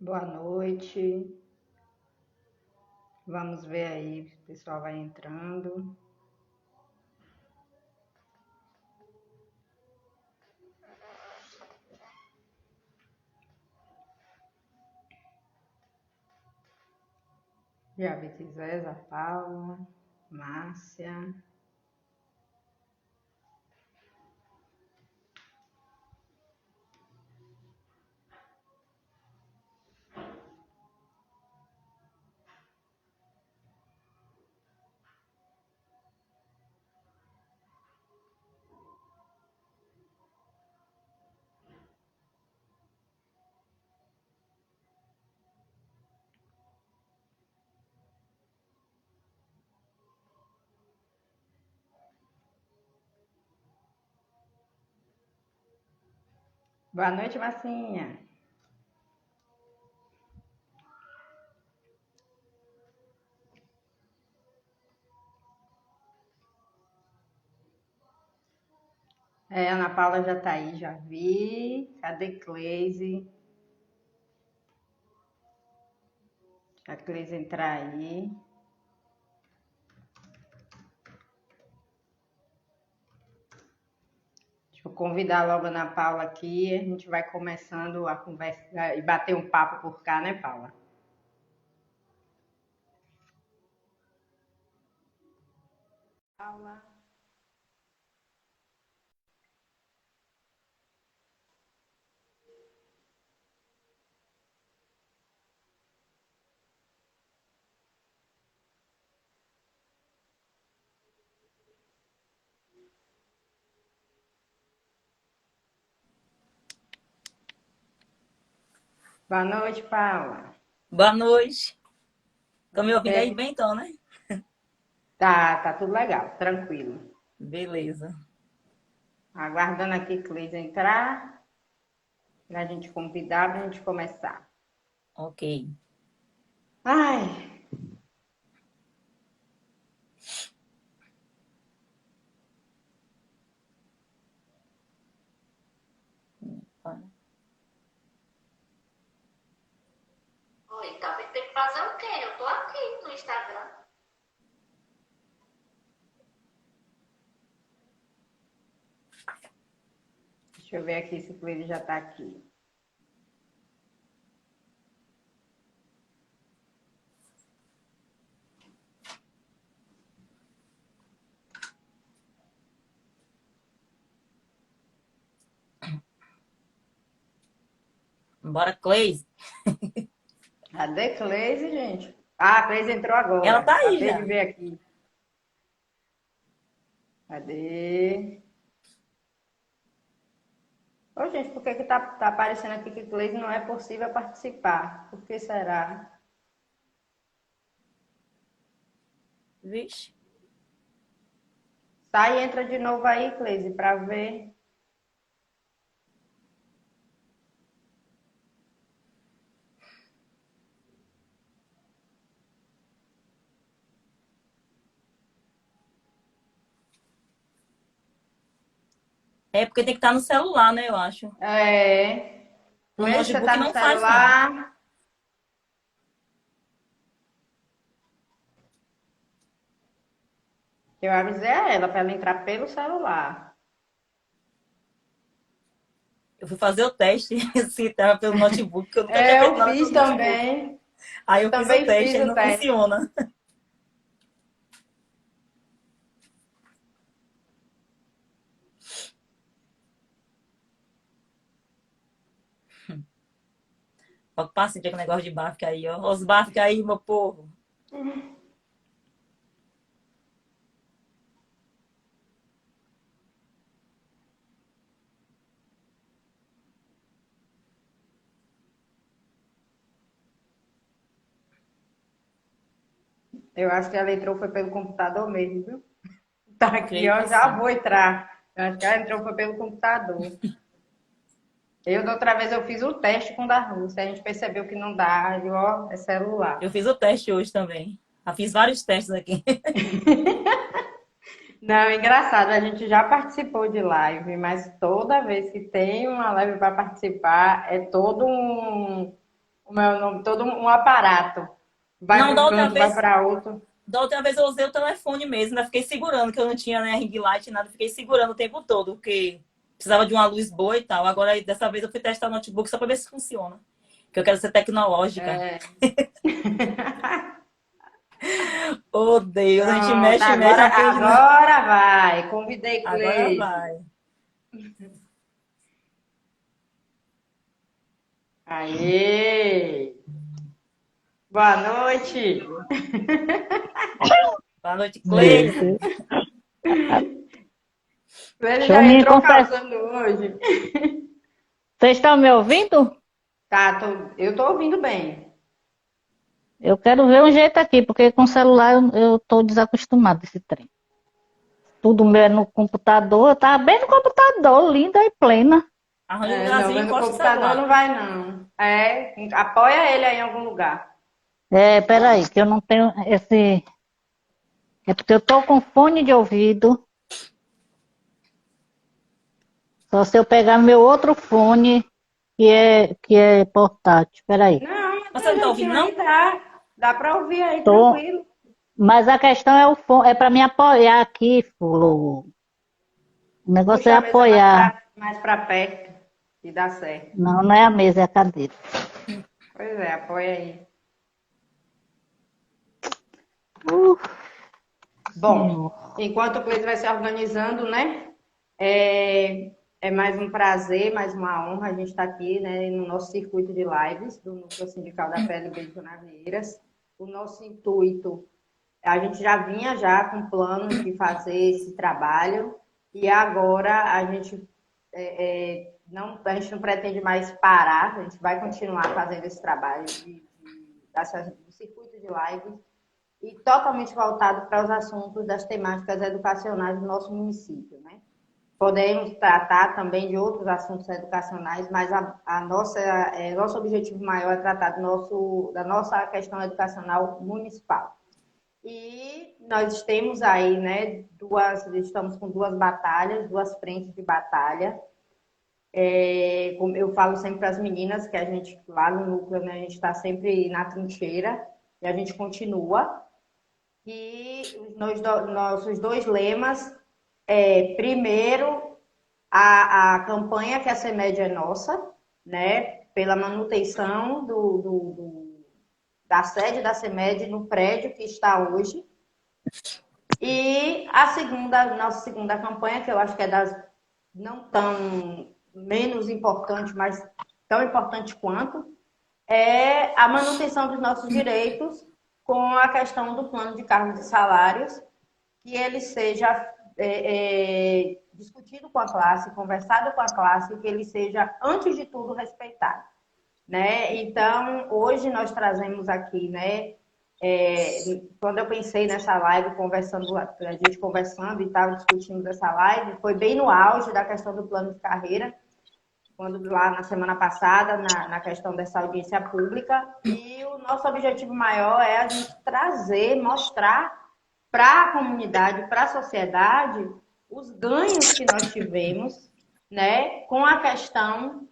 Boa noite. Vamos ver aí, o pessoal vai entrando. Já vi Zéza, Paula, Márcia. Boa noite, Marcinha. Ana Paula já tá aí, já vi. Cadê Cleise? A Cleise entrar aí. Deixa eu convidar logo a Ana Paula aqui. A gente vai começando a conversa e bater um papo por cá, né, Paula? Paula. Boa noite, Paula. Boa noite. Estão me ouvindo aí É, bem, então, né? tá tudo legal, tranquilo. Beleza. Aguardando aqui Cleide entrar, para a gente convidar, para a gente começar. Ok. Ai, Oi, tá vendo? Tem que fazer o quê? Eu tô aqui no Instagram. deixa eu ver aqui se Cleide já está aqui. Bora, Cleise. Cadê Cleide, gente? Ah, a Cleide entrou Ela agora. tá aí Acabei de já. ver aqui. Cadê? Ô, gente, por que tá aparecendo aqui que Cleide não é possível participar? Por que será? Vixe. Sai e entra de novo aí, Cleide, para ver. É porque tem que estar no celular, né, eu acho. É. No Cleide, você tá notebook no não faz, não. celular? Eu avisei a ela para ela entrar pelo celular. Eu fui fazer o teste se tava pelo notebook, que eu nunca tinha É, feito eu nada fiz pelo notebook. também. Aí Eu eu fiz o também teste, fiz aí o não teste. funciona. Ó, paciente com negócio de bafo aí, ó. Os bafos aí, meu povo. Eu acho que ela entrou foi pelo computador mesmo, viu? Tá aqui, Creio ó, que já sim. vou entrar. Eu acho que ela entrou foi pelo computador. Da outra vez eu fiz o teste com o da Rússia, a gente percebeu que não dá, e ó, é Eu celular. fiz o teste hoje também. Já fiz vários testes aqui. Não, é engraçado, a gente já participou de live, mas toda vez que tem uma live para participar, é todo um. o meu nome, todo um aparato. Vai Não, para um canto, vai para outro. da outra vez eu usei o telefone mesmo, né? Fiquei segurando, que eu não tinha, né, ring light, nada. Fiquei segurando o tempo todo, porque precisava de uma luz boa e tal. Agora, dessa vez, eu fui testar o notebook só pra ver se funciona. Que eu quero ser tecnológica. É. Odeio. A gente Pronto, mexe, mexe, aprende. agora vai. Convidei Agora Cleide. vai. Aê! Boa noite. Boa noite, Meu Cleise. Deus. Cleide Deixa eu já me entrou confessar. causando hoje. Vocês estão me ouvindo? Tá, eu tô ouvindo bem. Eu quero ver um jeito aqui, porque com o celular eu tô desacostumado desse trem. Tudo meu é no computador, eu tava bem no computador, linda e plena. Arranja um É, não, lugarzinho e vendo o encosta o computador celular. não vai, não. É, apoia ele aí em algum lugar. É, peraí, que eu não tenho esse. É porque eu tô com fone de ouvido. Só se eu pegar meu outro fone, que é portátil. Peraí. Não, mas Mas você tem não tá ouvindo, jeitinho aí, não? dá. Dá pra ouvir aí, Tô. tranquilo. Mas a questão é o fone, é para me apoiar aqui, Fulô. O negócio é Puxa a mesa mais apoiar. mais pra perto e dá certo. Não, não é a mesa, é a cadeira. Pois é, apoia aí. Uh, Bom, Senhor. enquanto o Cleiton vai se organizando, né? É mais um prazer, mais uma honra a gente estar aqui, né, no nosso circuito de lives do Núcleo Sindical da PLB de Canaveiras. O nosso intuito, a gente já vinha já com planos de fazer esse trabalho e agora a gente não pretende mais parar, a gente vai continuar fazendo esse trabalho do circuito de lives e totalmente voltado para os assuntos das temáticas educacionais do nosso município, né? Podemos tratar também de outros assuntos educacionais, mas nosso objetivo maior é tratar da nossa questão educacional municipal. E nós temos aí, né, estamos com duas batalhas, duas frentes de batalha. Como eu falo sempre para as meninas, que a gente, lá no núcleo, né, a gente está sempre na trincheira e a gente continua. E nossos dois lemas primeiro, a campanha que a CEMED é nossa, né, pela manutenção da sede da CEMED no prédio que está hoje. E nossa segunda campanha, que eu acho que é das não tão menos importante, mas tão importante quanto, é a manutenção dos nossos direitos com a questão do plano de cargos e salários, que ele seja discutido com a classe, conversado com a classe, que ele seja, antes de tudo, respeitado. Né? Então, hoje nós trazemos aqui, né, quando eu pensei nessa live, a gente conversando e estava discutindo dessa live, foi bem no auge da questão do plano de carreira, quando lá na semana passada, na questão dessa audiência pública, e o nosso objetivo maior é a gente trazer, mostrar para a comunidade, para a sociedade, os ganhos que nós tivemos, né, com a questão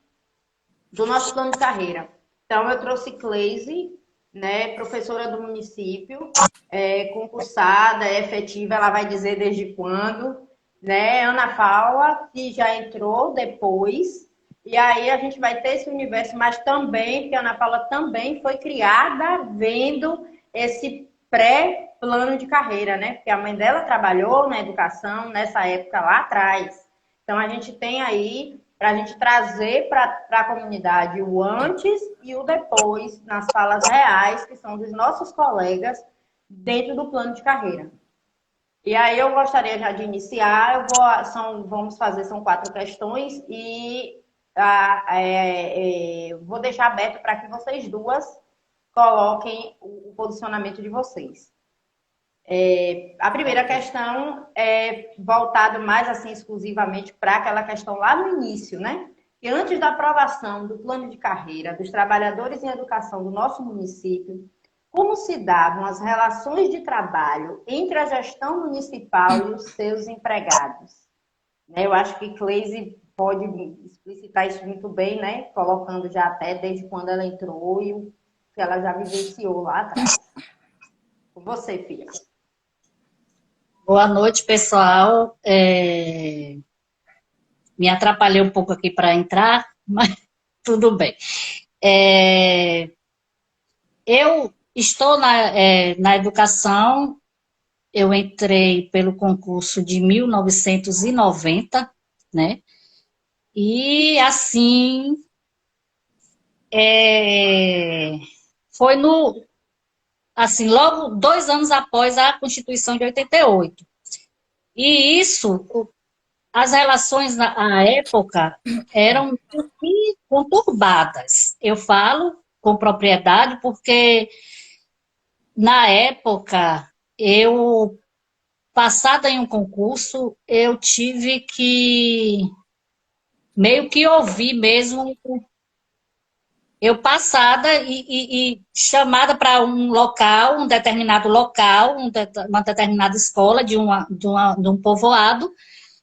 do nosso plano de carreira. Então, eu trouxe Cleise, né, professora do município, concursada, efetiva, ela vai dizer desde quando, né, Ana Paula, que já entrou depois, e aí a gente vai ter esse universo, mas também, que a Ana Paula também foi criada vendo esse pré-plano de carreira, né, porque a mãe dela trabalhou na educação nessa época lá atrás. Então, a gente tem aí para a gente trazer para a comunidade o antes e o depois, nas falas reais, que são dos nossos colegas, dentro do plano de carreira. E aí eu gostaria já de iniciar, são 4 questões, e vou deixar aberto para que vocês duas coloquem o posicionamento de vocês. A primeira questão é voltada mais assim exclusivamente para aquela questão lá no início, né? Que antes da aprovação do plano de carreira dos trabalhadores em educação do nosso município, como se davam as relações de trabalho entre a gestão municipal e os seus empregados? Eu acho que Cleise pode explicitar isso muito bem, né? Colocando já até desde quando ela entrou e o que ela já vivenciou lá atrás. Com você, filha. Boa noite, pessoal. Me atrapalhei um pouco aqui para entrar, mas tudo bem. Eu estou na educação, eu entrei pelo concurso de 1990, né? E, assim, foi logo 2 anos após a Constituição de 88. E isso, as relações na época eram conturbadas. Eu falo com propriedade porque, na época, passada em um concurso, eu tive que meio que ouvir mesmo, eu passada e chamada para um determinado local, uma determinada escola de um povoado,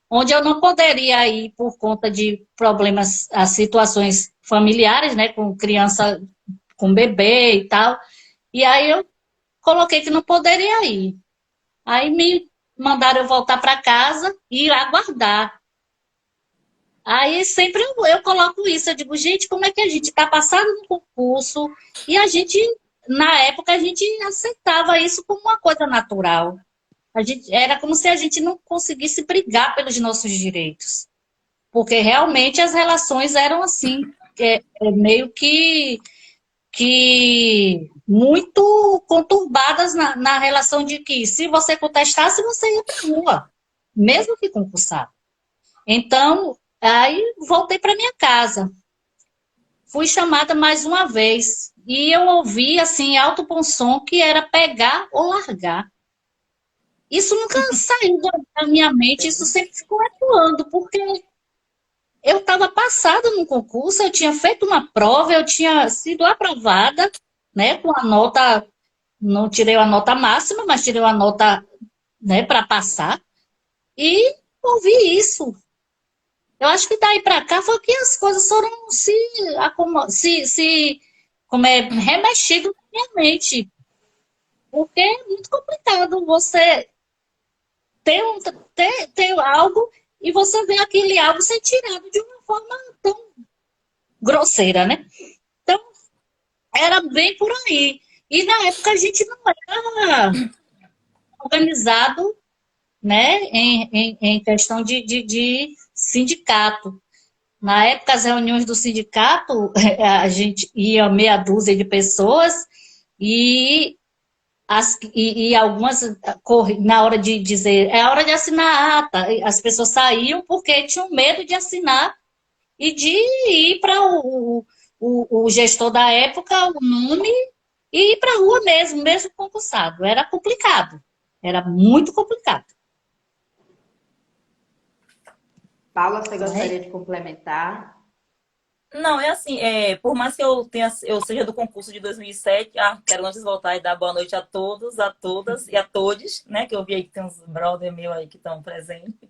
onde eu não poderia ir por conta de problemas, as situações familiares, né, com criança, com bebê e tal. E aí eu coloquei que não poderia ir. Aí me mandaram eu voltar para casa e aguardar. Aí sempre eu coloco isso, eu digo, gente, como é que a gente está passando no concurso e na época, a gente aceitava isso como uma coisa natural. Era como se a gente não conseguisse brigar pelos nossos direitos. Porque realmente as relações eram assim, meio que muito conturbadas na relação de que se você contestasse, você ia para a rua, mesmo que concursado. Então, aí voltei para minha casa. Fui chamada mais uma vez. E eu ouvi, assim, alto bom som, que era pegar ou largar. Isso nunca saiu da minha mente, isso sempre ficou ecoando, porque eu estava passada no concurso, eu tinha feito uma prova, eu tinha sido aprovada, né, com a nota, não tirei a nota máxima, mas tirei a nota, né, para passar, e ouvi isso. Eu acho que daí para cá foi que as coisas foram remexido na minha mente, porque é muito complicado você ter algo e você vê aquele algo ser tirado de uma forma tão grosseira, né? Então, era bem por aí. E na época a gente não era organizado, né, em questão de sindicato. Na época, as reuniões do sindicato, a gente ia meia dúzia de pessoas e algumas, na hora de dizer, é a hora de assinar a ata, as pessoas saíam porque tinham medo de assinar e de ir para o gestor da época, o nome, e ir para a rua mesmo concursado. Era complicado, era muito complicado. Paula, você gostaria de complementar? Não, é assim, por mais que eu seja do concurso de 2007, quero antes voltar e dar boa noite a todos, a todas e a todos, né? Que eu vi aí que tem uns brother meu aí que estão presentes.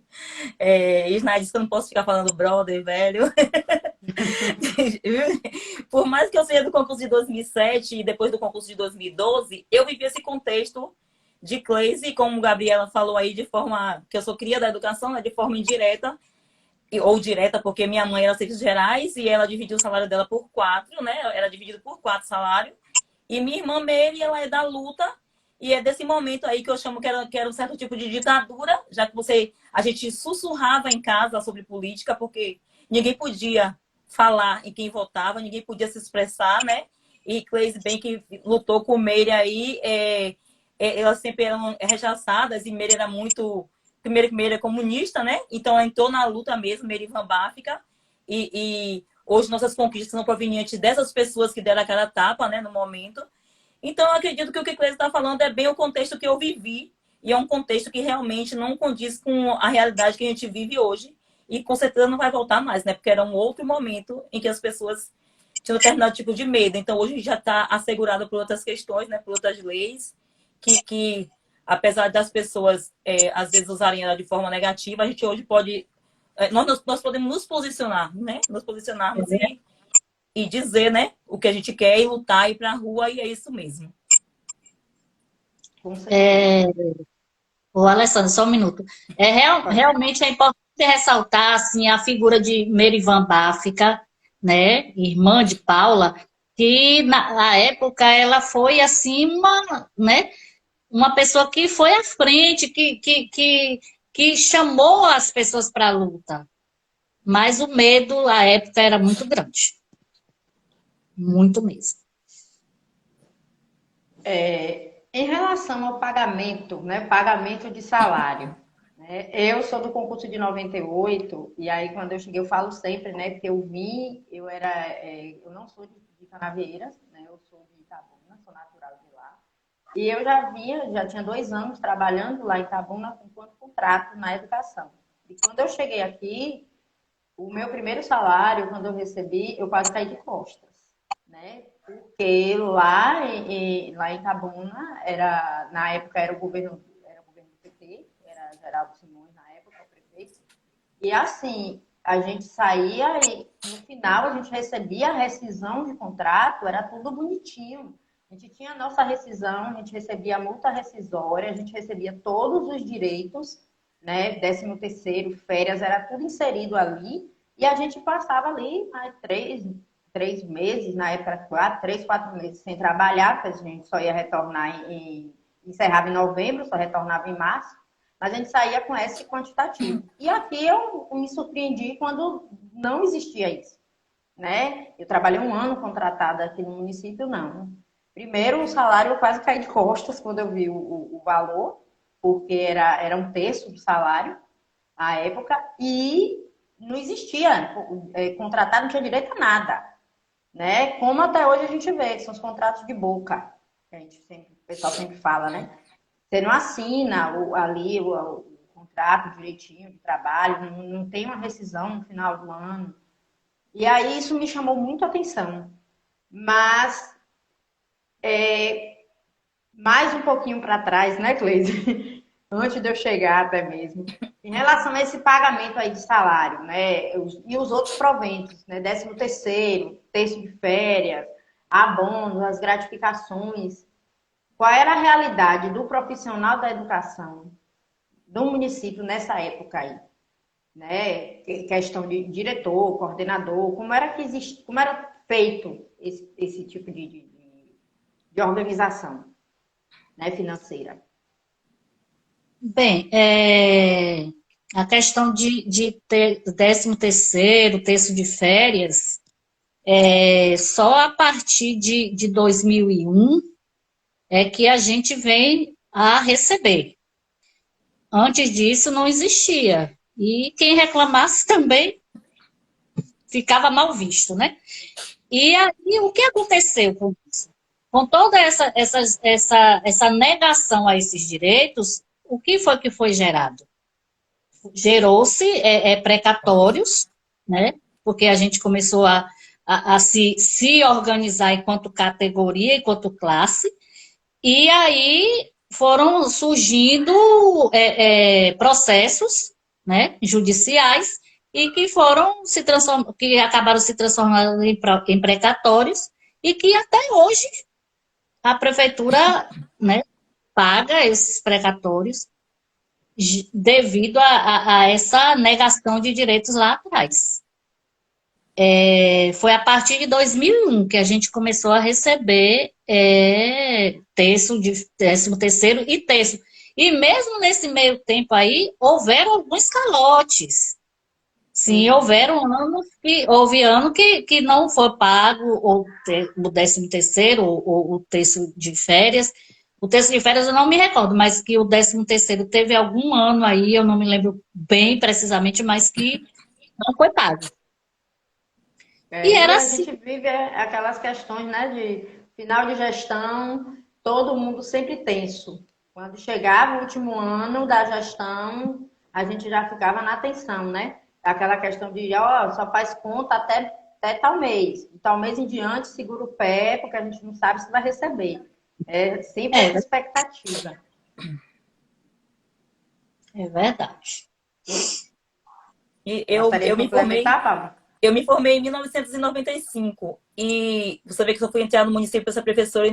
Isnaí disse que eu não posso ficar falando brother, velho. Por mais que eu seja do concurso de 2007 e depois do concurso de 2012, eu vivi esse contexto de Cleise, como a Gabriela falou aí, de forma que eu sou cria da educação, né, de forma indireta, ou direta, porque minha mãe era serviços gerais e ela dividiu o salário dela por 4, né? Era dividido por 4 salários. E minha irmã Mary, ela é da luta. E é desse momento aí que eu chamo que era um certo tipo de ditadura, já que a gente sussurrava em casa sobre política, porque ninguém podia falar em quem votava, ninguém podia se expressar, né? E Cleise bem que lutou com Mary aí, elas sempre eram rechaçadas e Mary era muito... Primeiro que Meire é comunista, né? Então ela entrou na luta mesmo, Meire Van Báfica. E hoje nossas conquistas são provenientes dessas pessoas que deram aquela tapa, né, no momento. Então eu acredito que o que Cleise está falando é bem o contexto que eu vivi. E é um contexto que realmente não condiz com a realidade que a gente vive hoje. E com certeza não vai voltar mais, né? Porque era um outro momento em que as pessoas tinham determinado tipo de medo. Então hoje a gente já está assegurado por outras questões, né? Por outras leis que apesar das pessoas, às vezes, usarem ela de forma negativa, a gente hoje pode nós podemos nos posicionar, né? Nos posicionarmos e dizer, né? O que a gente quer e lutar, ir para a rua, e é isso mesmo. Com certeza. Ô, Alessandra, só um minuto. Realmente é importante ressaltar assim, a figura de Merivan Báfica, né, irmã de Paula, que na época ela foi assim uma pessoa que foi à frente, que chamou as pessoas para a luta. Mas o medo, à época, era muito grande. Muito mesmo. Em relação ao pagamento, né, pagamento de salário, né, eu sou do concurso de 98, e aí quando eu cheguei eu falo sempre, né, porque eu não sou de Canavieiras, né, eu sou de Itabuna, sou natural de lá, e eu já tinha 2 anos trabalhando lá em Itabuna enquanto contrato na educação. E quando eu cheguei aqui, o meu primeiro salário, quando eu recebi, eu quase caí de costas, né? Porque lá em Itabuna, na época era o governo do PT, era Geraldo Simões na época, o prefeito. E assim, a gente saía e no final a gente recebia a rescisão de contrato, era tudo bonitinho. A gente tinha a nossa rescisão, a gente recebia a multa rescisória, a gente recebia todos os direitos, né? 13º, férias, era tudo inserido ali. E a gente passava ali 3 meses, na época 4 meses sem trabalhar, porque a gente só ia retornar encerrava em novembro, só retornava em março, mas a gente saía com esse quantitativo. E aqui eu me surpreendi quando não existia isso, né? Eu trabalhei 1 ano contratada aqui no município, não. Primeiro, o salário eu quase caí de costas quando eu vi o valor, porque era 1/3 do salário à época, e não existia, contratado não tinha direito a nada, né? Como até hoje a gente vê, que são os contratos de boca, que o pessoal sempre fala, né? Você não assina o contrato direitinho de trabalho, não tem uma rescisão no final do ano. E aí isso me chamou muito a atenção. Mas mais um pouquinho para trás, né, Cleide? Antes de eu chegar até mesmo. Em relação a esse pagamento aí de salário, né? E os outros proventos, né? 13º, terço de férias, abonos, as gratificações. Qual era a realidade do profissional da educação do município nessa época aí? Né? Questão de diretor, coordenador, como era feito esse tipo de organização, né, financeira? Bem, a questão de ter 13º, terço de férias, só a partir de 2001 é que a gente vem a receber. Antes disso não existia. E quem reclamasse também ficava mal visto, né? E aí, o que aconteceu com isso? Com toda essa negação a esses direitos, o que foi gerado? Gerou-se precatórios, né? Porque a gente começou a se organizar enquanto categoria, enquanto classe, e aí foram surgindo processos, né, judiciais e que acabaram se transformando em precatórios e que até hoje a prefeitura, né, paga esses precatórios devido a essa negação de direitos lá atrás. Foi a partir de 2001 que a gente começou a receber 13º e terço. E mesmo nesse meio tempo aí, houveram alguns calotes. Sim, houve ano que não foi pago o 13º ou o terço de férias. O terço de férias eu não me recordo, mas que o 13º teve algum ano aí, eu não me lembro bem precisamente, mas que não foi pago. E era assim. A gente vive aquelas questões, né, de final de gestão, todo mundo sempre tenso. Quando chegava o último ano da gestão, a gente já ficava na tensão, né? Aquela questão de, só faz conta até tal mês. De tal mês em diante, segura o pé, porque a gente não sabe se vai receber. É sempre essa expectativa. É verdade. E Gostaria eu de me formei, complementar, Pablo? eu me formei em 1995. E você vê que eu fui entrar no município para ser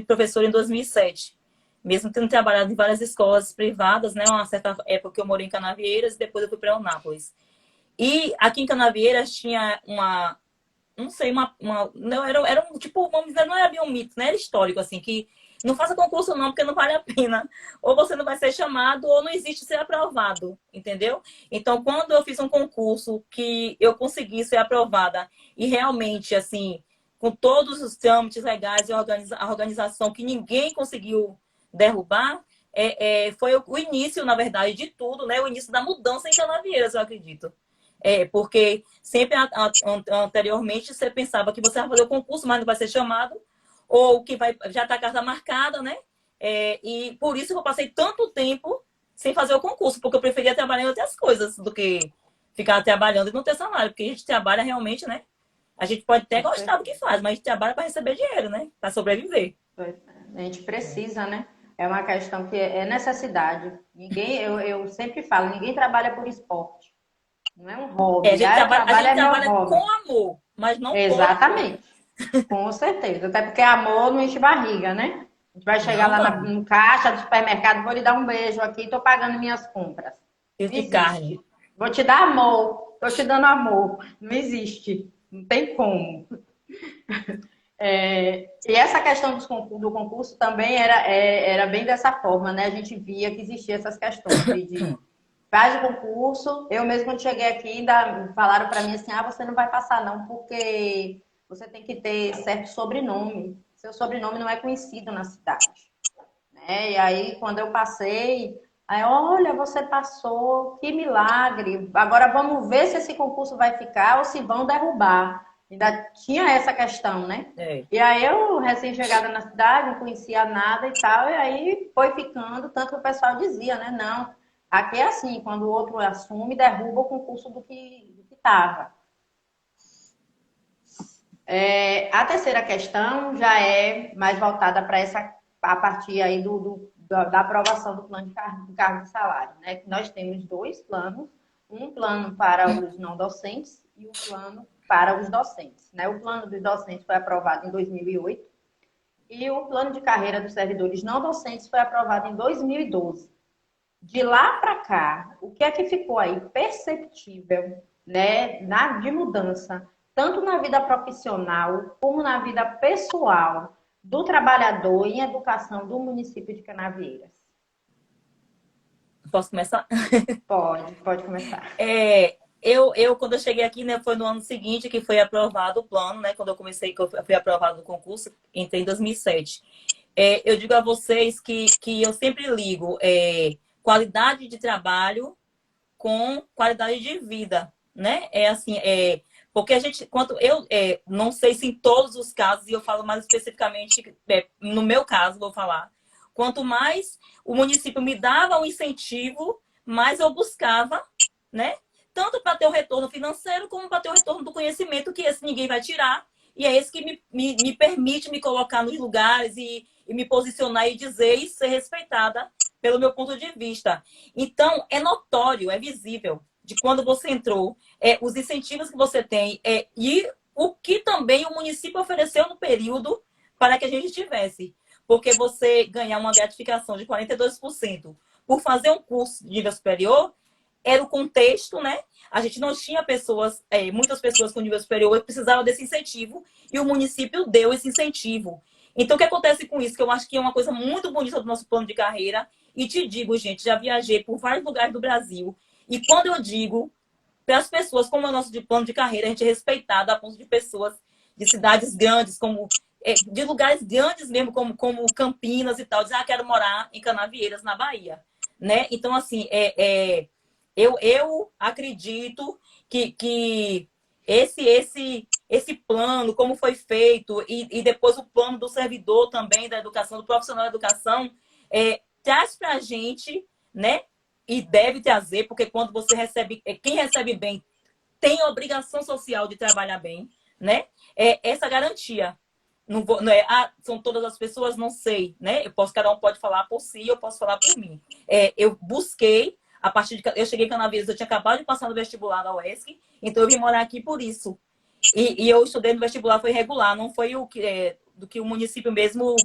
professora em 2007. Mesmo tendo trabalhado em várias escolas privadas, né? Uma certa época eu morei em Canavieiras e depois eu fui para Eunápolis. E aqui em Canavieiras tinha uma, não sei, não, era um, tipo, vamos dizer, não era bem um mito, né? Era histórico, assim, que não faça concurso não, porque não vale a pena. Ou você não vai ser chamado, ou não existe ser aprovado, entendeu? Então, quando eu fiz um concurso que eu consegui ser aprovada e realmente, assim, com todos os trâmites legais e a organização que ninguém conseguiu derrubar, foi o início, na verdade, de tudo, né? O início da mudança em Canavieiras, eu acredito. Porque sempre anteriormente você pensava que você vai fazer o concurso, mas não vai ser chamado, ou que já está a carta marcada, né? E por isso eu passei tanto tempo sem fazer o concurso, porque eu preferia trabalhar em outras coisas do que ficar trabalhando e não ter salário, porque a gente trabalha realmente, né? A gente pode até gostar do que faz, mas a gente trabalha para receber dinheiro, né? Para sobreviver. A gente precisa, né? É uma questão que é necessidade. Eu sempre falo, ninguém trabalha por esporte. Não é um hobby. A gente O trabalho é meu trabalha hobby. com amor, mas não por amor. Exatamente. Com certeza. Até porque amor não enche barriga, né? A gente vai chegar Não, lá não. no caixa do supermercado, vou lhe dar um beijo aqui, tô pagando minhas compras. Fiz Não de carne. existe. Vou te dar amor, tô te dando amor. Não existe. Não tem como. E essa questão do concurso também era bem dessa forma, né? A gente via que existia essas questões de faz o concurso. Eu mesmo, quando cheguei aqui, ainda falaram para mim assim: ah, você não vai passar não, porque você tem que ter certo sobrenome. Seu sobrenome não é conhecido na cidade. Né? E aí, quando eu passei, aí, olha, você passou, que milagre. Agora vamos ver se esse concurso vai ficar ou se vão derrubar. Ainda tinha essa questão, né? E aí eu, recém-chegada na cidade, não conhecia nada e tal, e aí foi ficando, tanto que o pessoal dizia, né? Não, aqui é assim, quando o outro assume, derruba o concurso do que estava. A terceira questão já é mais voltada para a partir aí da aprovação do plano de cargo de salário, né? Nós temos dois planos, um plano para os não docentes e um plano para os docentes, né? O plano dos docentes foi aprovado em 2008 e o plano de carreira dos servidores não docentes foi aprovado em 2012. De lá para cá, o que é que ficou aí perceptível, né, de mudança, tanto na vida profissional como na vida pessoal do trabalhador em educação do município de Canavieiras? Posso começar? Pode começar. Quando eu cheguei aqui, né, foi no ano seguinte que foi aprovado o plano, né? Quando eu comecei, que eu fui aprovado no concurso, entrei em 2007. Eu digo a vocês que eu sempre ligo qualidade de trabalho com qualidade de vida, né? Porque a gente, não sei se em todos os casos, e eu falo mais especificamente, no meu caso, vou falar, quanto mais o município me dava um incentivo, mais eu buscava, né? Tanto para ter o retorno financeiro, como para ter o retorno do conhecimento, que esse ninguém vai tirar. E é esse que me permite me colocar nos lugares e me posicionar e dizer e ser respeitada pelo meu ponto de vista. Então, é notório, é visível de quando você entrou, os incentivos que você tem e o que também o município ofereceu no período para que a gente tivesse. Porque você ganhar uma gratificação de 42% por fazer um curso de nível superior, era o contexto, né? A gente não tinha muitas pessoas com nível superior precisavam desse incentivo e o município deu esse incentivo. Então, o que acontece com isso? Que eu acho que é uma coisa muito bonita do nosso plano de carreira. E te digo, gente, já viajei por vários lugares do Brasil. E quando eu digo para as pessoas como é o nosso plano de carreira, a gente é respeitado a ponto de pessoas de cidades grandes, de lugares grandes mesmo, como Campinas e tal, dizer, quero morar em Canavieiras, na Bahia. Né? Então, assim, eu acredito que esse plano, como foi feito, e depois o plano do servidor também da educação, do profissional da educação, traz para a gente, né? E deve trazer, porque quando você recebe, quem recebe bem tem a obrigação social de trabalhar bem, né? Essa garantia. Não é, são todas as pessoas, não sei, né? Cada um pode falar por si, eu posso falar por mim. Eu busquei a partir de... Eu cheguei em Canavieiras, eu tinha acabado de passar no vestibular da UESC, então eu vim morar aqui por isso. E eu estudei no vestibular, foi regular, não foi o que, do que o município mesmo...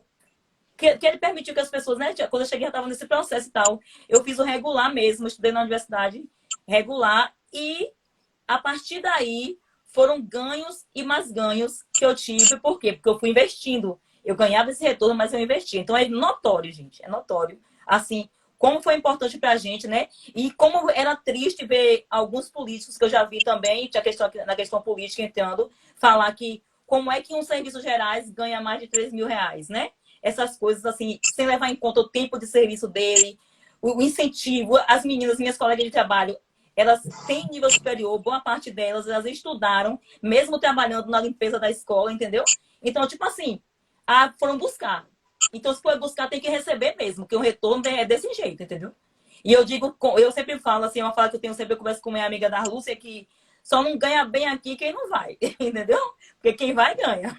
Que ele permitiu que as pessoas, né? Quando eu cheguei, eu estava nesse processo e tal. Eu fiz o regular mesmo, estudei na universidade regular. E, a partir daí, foram ganhos e mais ganhos que eu tive. Por quê? Porque eu fui investindo. Eu ganhava esse retorno, mas eu investia. Então, é notório, gente. É notório. Assim, como foi importante pra gente, né? E como era triste ver alguns políticos que eu já vi também, na questão política entrando, falar que como é que um serviço gerais ganha mais de 3 mil reais, né? Essas coisas, assim, sem levar em conta o tempo de serviço dele, o incentivo. As meninas, minhas colegas de trabalho, elas têm nível superior, boa parte delas, elas estudaram, mesmo trabalhando na limpeza da escola, entendeu? Então, tipo assim, foram buscar. Então, se for buscar, tem que receber mesmo, que o retorno é desse jeito, entendeu? E eu digo, eu sempre falo, assim, uma fala que eu tenho sempre, eu converso com minha amiga da Rússia, que só não ganha bem aqui quem não vai, entendeu? Porque quem vai, ganha.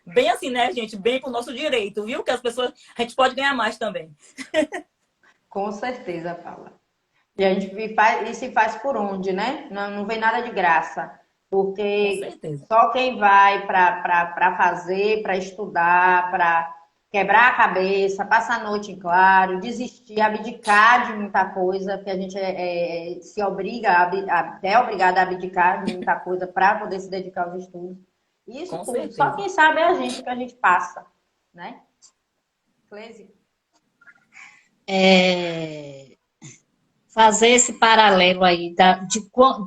Bem assim, né, gente? Bem pro nosso direito, viu? Que as pessoas... A gente pode ganhar mais também. Com certeza, Paula. E a gente se faz por onde, né? Não vem nada de graça. Com Porque certeza. só quem vai para fazer, para estudar, para quebrar a cabeça, passar a noite em claro, desistir, abdicar de muita coisa, porque a gente se obriga, é obrigada a abdicar de muita coisa para poder se dedicar aos estudos. Isso Com tudo. Só certeza. quem sabe é a gente, que a gente passa, né? Cleise? Fazer esse paralelo aí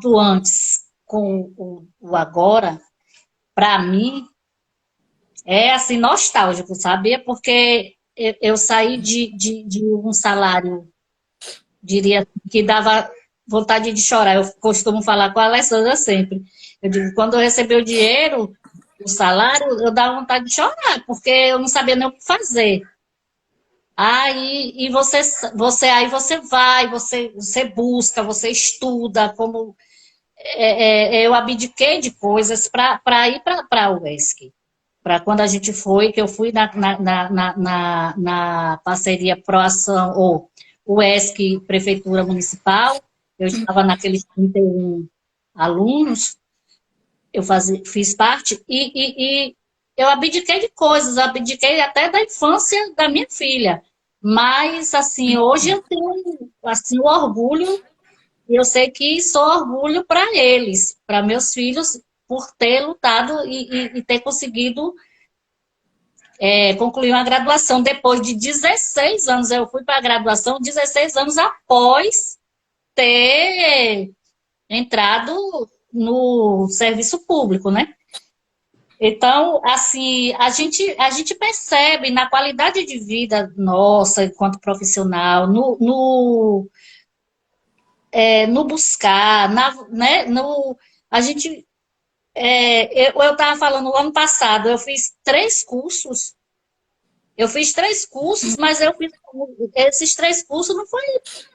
do antes com o agora, para mim, é assim, nostálgico, sabia? Porque eu saí de um salário, diria, que dava vontade de chorar. Eu costumo falar com a Alessandra sempre. Eu digo, quando eu recebi o dinheiro, o salário, eu dava vontade de chorar, porque eu não sabia nem o que fazer. Aí você vai, você busca, você estuda, como eu abdiquei de coisas para ir para a UESC. Para quando a gente foi, que eu fui na parceria Proação, ou UESC Prefeitura Municipal, eu estava naqueles 31 alunos, fiz parte, e eu abdiquei de coisas, abdiquei até da infância da minha filha. Mas, assim, hoje eu tenho, assim, o orgulho, e eu sei que sou orgulho para eles, para meus filhos, por ter lutado e ter conseguido concluir uma graduação. Depois de 16 anos, eu fui para a graduação 16 anos após ter entrado no serviço público, né? Então, assim, a gente percebe na qualidade de vida nossa, enquanto profissional, no buscar, né? A gente, eu estava falando, no ano passado, eu fiz 3 cursos. Mas esses 3 cursos não foi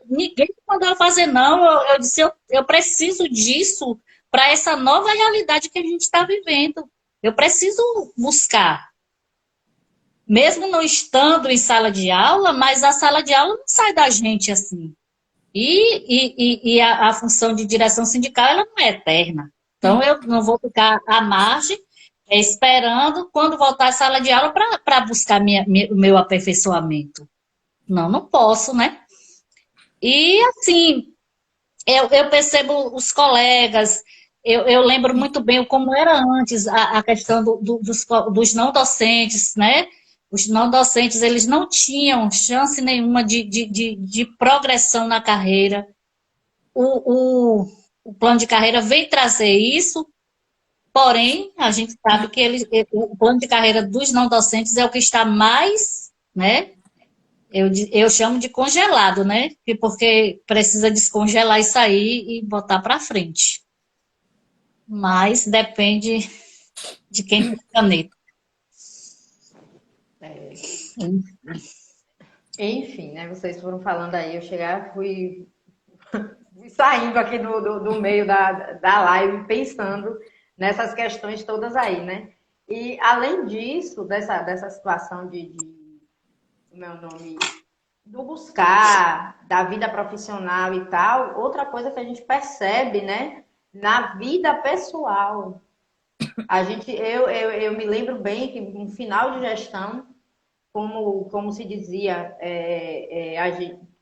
ninguém que mandou eu fazer, não. Eu disse, eu preciso disso para essa nova realidade que a gente está vivendo. Eu preciso buscar. Mesmo não estando em sala de aula, mas a sala de aula não sai da gente assim. E a função de direção sindical, ela não é eterna. Então, eu não vou ficar à margem, esperando quando voltar à sala de aula para buscar o meu aperfeiçoamento. Não posso, né? E, assim, eu percebo os colegas, eu lembro muito bem como era antes a questão dos não docentes, né? Os não docentes, eles não tinham chance nenhuma de progressão na carreira. O plano de carreira vem trazer isso, porém, a gente sabe que o plano de carreira dos não docentes é o que está mais, né? Eu chamo de congelado, né? Porque precisa descongelar isso aí e botar para frente. Mas depende de quem tem caneta. Enfim, né? Vocês foram falando aí, eu fui saindo aqui do meio da live, pensando nessas questões todas aí, né? E além disso, dessa situação meu nome, do buscar, da vida profissional e tal, outra coisa que a gente percebe, né, na vida pessoal. Eu me lembro bem que no final de gestão, como se dizia,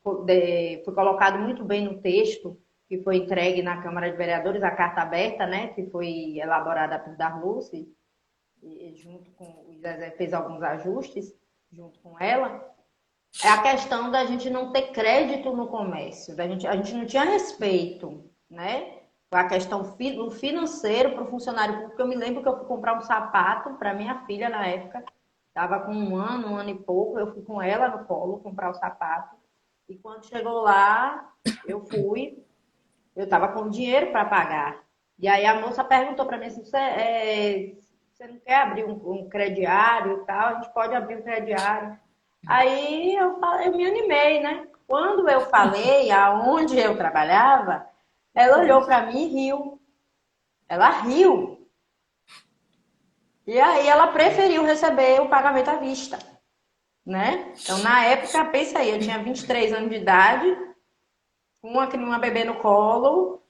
foi colocado muito bem no texto que foi entregue na Câmara de Vereadores, a carta aberta, né, que foi elaborada por Darluce, junto com o Zezé fez alguns ajustes junto com ela, é a questão da gente não ter crédito no comércio, a gente não tinha respeito, né? A questão do financeiro para o funcionário público. Eu me lembro que eu fui comprar um sapato para minha filha na época, estava com um ano e pouco, eu fui com ela no colo comprar o sapato, e quando chegou lá, eu estava com dinheiro para pagar. E aí a moça perguntou para mim assim, você não quer abrir um crediário e tal? A gente pode abrir um crediário. Aí eu me animei, né? Quando eu falei aonde eu trabalhava, ela olhou para mim e riu. Ela riu. E aí ela preferiu receber o pagamento à vista, né? Então, na época, pensa aí, eu tinha 23 anos de idade, uma bebê no colo,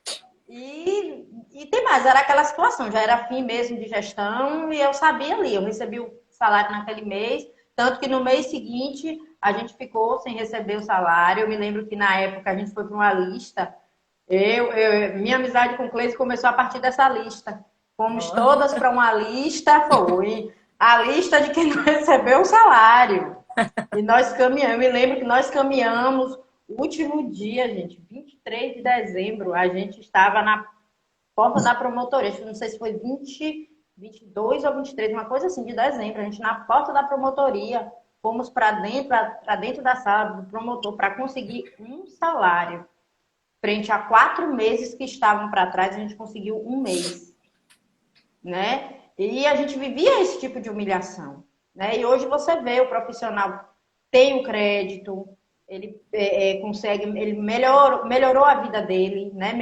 e tem mais, era aquela situação, já era fim mesmo de gestão, e eu sabia ali, eu recebi o salário naquele mês, tanto que no mês seguinte a gente ficou sem receber o salário. Eu me lembro que na época a gente foi para uma lista. Minha amizade com o Cleiton começou a partir dessa lista. Fomos todas para uma lista, foi a lista de quem não recebeu o salário. E nós caminhamos, eu me lembro que nós caminhamos, o último dia, gente, 23 de dezembro, a gente estava na porta da promotoria, não sei se foi 22 ou 23, uma coisa assim, de dezembro, a gente na porta da promotoria, fomos para dentro da sala do promotor para conseguir um salário. Frente a 4 meses que estavam para trás, a gente conseguiu um mês, né? E a gente vivia esse tipo de humilhação, né? E hoje você vê o profissional tem o crédito, ele consegue, ele melhorou a vida dele, né?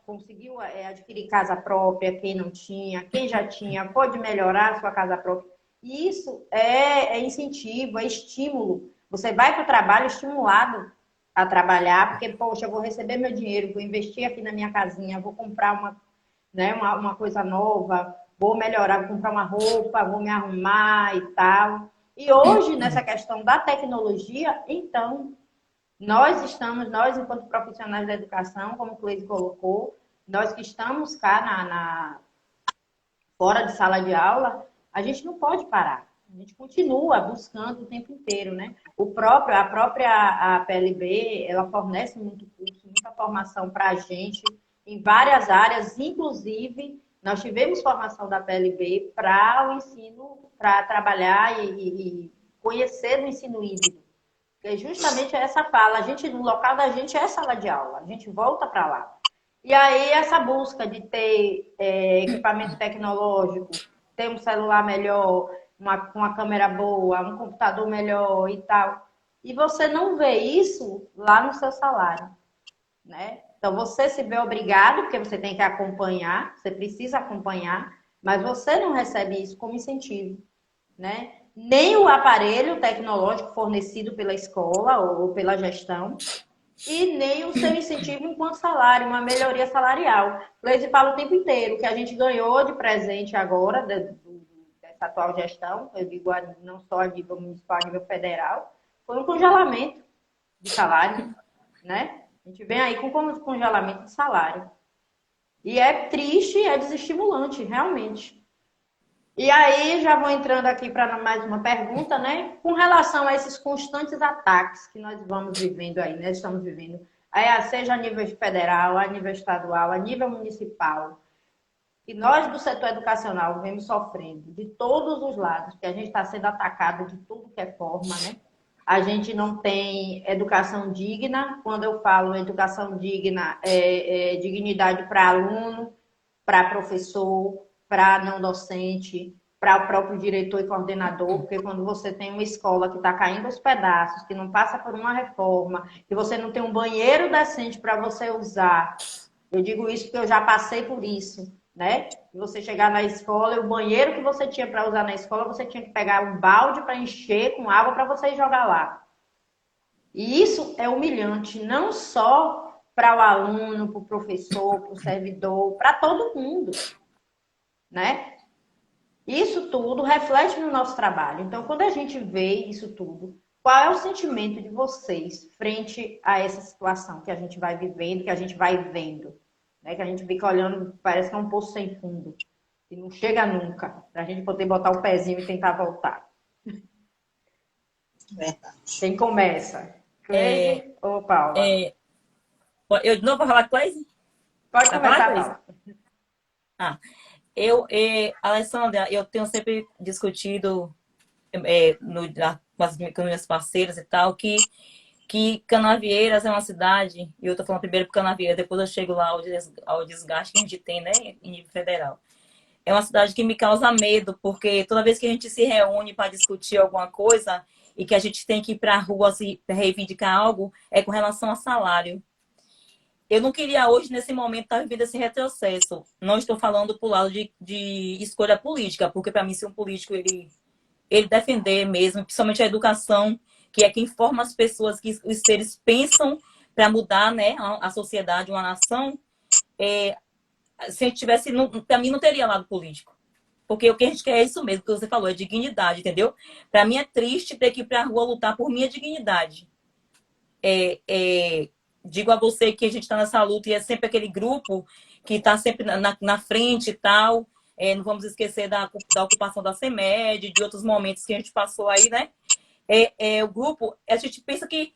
Conseguiu adquirir casa própria, quem não tinha, quem já tinha, pode melhorar a sua casa própria. E isso é incentivo, é estímulo. Você vai para o trabalho estimulado a trabalhar, porque, poxa, eu vou receber meu dinheiro, vou investir aqui na minha casinha, vou comprar uma coisa nova, vou melhorar, vou comprar uma roupa, vou me arrumar e tal. E hoje, nessa questão da tecnologia, então, nós, enquanto profissionais da educação, como o Cleiton colocou, nós que estamos cá fora de sala de aula, a gente não pode parar. A gente continua buscando o tempo inteiro, né? A própria PLB, ela fornece muito curso, muita formação para a gente em várias áreas, inclusive nós tivemos formação da PLB para o ensino, para trabalhar e conhecer o ensino híbrido. Porque justamente essa fala, no local da gente é sala de aula, a gente volta para lá. E aí essa busca de ter equipamento tecnológico, ter um celular melhor, uma câmera boa, um computador melhor e tal. E você não vê isso lá no seu salário, né? Então você se vê obrigado, porque você tem que acompanhar, você precisa acompanhar, mas você não recebe isso como incentivo, né? Nem o aparelho tecnológico fornecido pela escola ou pela gestão, e nem o seu incentivo enquanto salário, uma melhoria salarial. Cleide fala o tempo inteiro que a gente ganhou de presente agora, dessa atual gestão, eu digo não só a nível municipal, a nível federal, foi um congelamento de salário, né? A gente vem aí com congelamento de salário. E é triste, é desestimulante, realmente. E aí, já vou entrando aqui para mais uma pergunta, né? Com relação a esses constantes ataques que nós vamos vivendo aí, né? Estamos vivendo, seja a nível federal, a nível estadual, a nível municipal, e nós do setor educacional vemos sofrendo de todos os lados, que a gente está sendo atacado de tudo que é forma, né? A gente não tem educação digna. Quando eu falo educação digna, dignidade para aluno, para professor, para não docente, para o próprio diretor e coordenador, porque quando você tem uma escola que está caindo aos pedaços, que não passa por uma reforma, que você não tem um banheiro decente para você usar, eu digo isso porque eu já passei por isso, né? Você chegar na escola e o banheiro que você tinha para usar na escola, você tinha que pegar um balde para encher com água para você ir jogar lá. E isso é humilhante, não só para o aluno, para o professor, para o servidor, para todo mundo, né? Isso tudo reflete no nosso trabalho. Então, quando a gente vê isso tudo, qual é o sentimento de vocês frente a essa situação que a gente vai vivendo, que a gente vai vendo, né? Que a gente fica olhando, parece que é um poço sem fundo, e não chega nunca, para a gente poder botar o pezinho e tentar voltar. Verdade. Quem começa? É, Cleide ou Paula? é, eu de novo vou falar Cleise? Pode Vai falar, começar, Cleise? Paula. Ah, Alessandra, eu tenho sempre discutido com as minhas parceiras e tal, que Canavieiras é uma cidade, e eu tô falando primeiro por Canavieiras, depois eu chego lá ao desgaste que a gente tem, né, em nível federal. É uma cidade que me causa medo, porque toda vez que a gente se reúne para discutir alguma coisa e que a gente tem que ir para a rua se reivindicar algo, é com relação a salário. Eu não queria hoje, nesse momento, estar vivendo esse retrocesso. Não estou falando por lado de escolha política, porque para mim, se um político ele defender mesmo, principalmente a educação, que é quem forma as pessoas, que os seres pensam para mudar, né, a sociedade, uma nação, se a gente tivesse, para mim não teria lado político. Porque o que a gente quer é isso mesmo, que você falou, é dignidade, entendeu? Para mim é triste ter que ir para a rua lutar por minha dignidade. Digo a você que a gente está nessa luta e é sempre aquele grupo que está sempre na frente e tal. Não vamos esquecer da ocupação da CEMED, de outros momentos que a gente passou aí, né? O grupo, a gente pensa que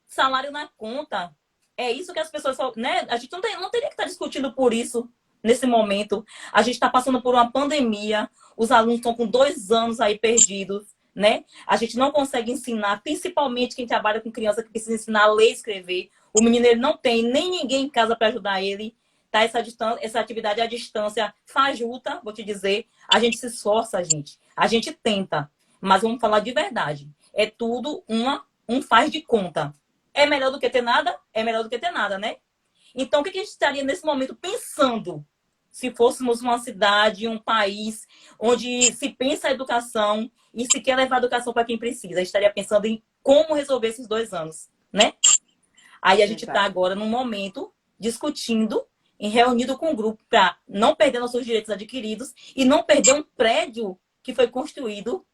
salário na conta, é isso que as pessoas, né? A gente não teria que estar discutindo por isso nesse momento. A gente está passando por uma pandemia, os alunos estão com 2 anos aí perdidos, né? A gente não consegue ensinar, principalmente quem trabalha com criança que precisa ensinar a ler e escrever. O menino ele não tem nem ninguém em casa para ajudar ele. Tá? Essa atividade à distância fajuta, vou te dizer. A gente se esforça, gente. A gente tenta. Mas vamos falar de verdade. É tudo um faz de conta. É melhor do que ter nada? É melhor do que ter nada, né? Então, o que a gente estaria nesse momento pensando se fôssemos uma cidade, um país onde se pensa a educação e se quer levar a educação para quem precisa? A gente estaria pensando em como resolver esses 2 anos, né? Aí a gente está agora num momento discutindo, reunido com o grupo para não perder nossos direitos adquiridos e não perder um prédio que foi construído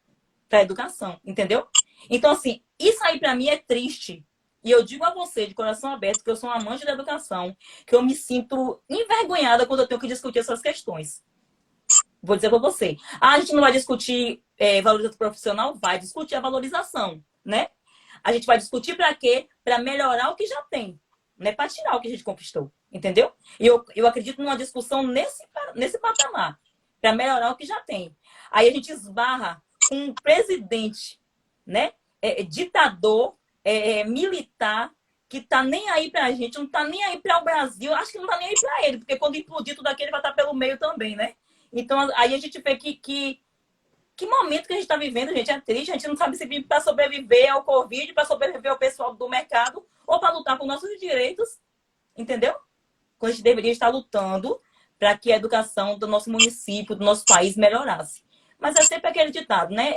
para a educação, entendeu? Então, assim, isso aí para mim é triste. E eu digo a você, de coração aberto, que eu sou uma amante da educação, que eu me sinto envergonhada quando eu tenho que discutir essas questões. Vou dizer para você. A gente não vai discutir valorização profissional? Vai discutir a valorização, né? A gente vai discutir para quê? Para melhorar o que já tem, não é para tirar o que a gente conquistou, entendeu? E eu acredito numa discussão nesse patamar, para melhorar o que já tem. Aí a gente esbarra com um presidente, né? Ditador, militar, que tá nem aí pra gente, não tá nem aí para o Brasil, acho que não tá nem aí para ele, porque quando implodir tudo aquilo, ele vai estar pelo meio também, né? Então, aí a gente vê que momento que a gente está vivendo, gente, é triste, a gente não sabe se vive para sobreviver ao Covid, para sobreviver ao pessoal do mercado, ou para lutar por nossos direitos, entendeu? Quando a gente deveria estar lutando para que a educação do nosso município, do nosso país melhorasse. Mas é sempre aquele ditado, né?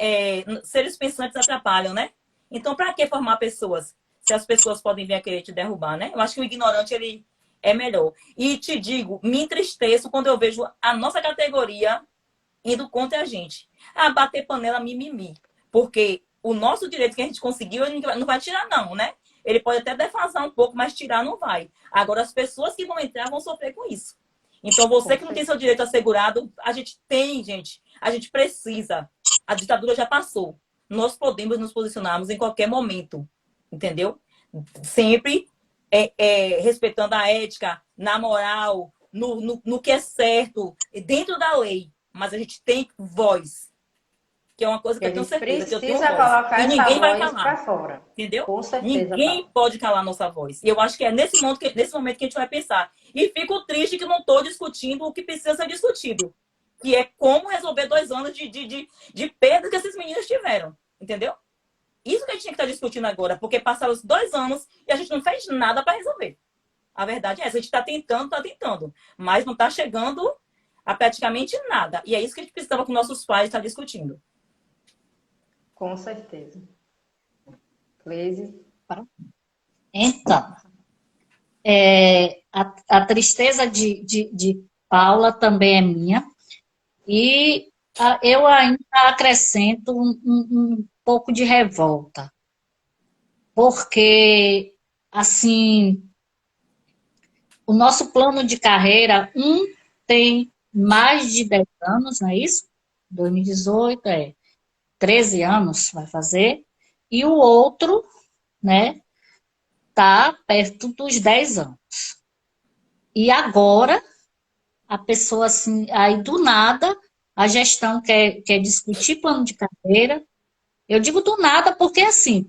Seres pensantes atrapalham, né? Então, para que formar pessoas? Se as pessoas podem vir a querer te derrubar, né? Eu acho que o ignorante, ele é melhor. E te digo, me entristeço quando eu vejo a nossa categoria indo contra a gente. Bater panela, mimimi. Porque o nosso direito que a gente conseguiu, ele não vai tirar, não, né? Ele pode até defasar um pouco, mas tirar não vai. Agora, as pessoas que vão entrar vão sofrer com isso. Então, você que não tem seu direito assegurado, a gente tem, gente. A gente precisa. A ditadura já passou. Nós podemos nos posicionarmos em qualquer momento, entendeu? Sempre respeitando a ética, na moral, no que é certo, dentro da lei. Mas a gente tem voz, que é uma coisa que eu tenho certeza que eu tenho voz. Colocar e ninguém vai voz calar, fora. entendeu? Com certeza, ninguém pode calar a nossa voz. E eu acho que é nesse momento que a gente vai pensar. E fico triste que não estou discutindo o que precisa ser discutido, que é como resolver 2 anos de perda que esses meninos tiveram. Entendeu? Isso que a gente tinha que estar discutindo agora, porque passaram os 2 anos e a gente não fez nada para resolver. A verdade é essa, a gente está tentando, mas não está chegando a praticamente nada. E é isso que a gente precisava com nossos pais estar discutindo. Com certeza. Cleise. Então, a tristeza de Paula também é minha. E eu ainda acrescento um pouco de revolta. Porque, assim, o nosso plano de carreira, tem mais de 10 anos, não é isso? 2018, 13 anos vai fazer. E o outro, né, tá perto dos 10 anos. E agora, a pessoa, assim, aí do nada, a gestão quer discutir plano de carreira. Eu digo do nada porque, assim,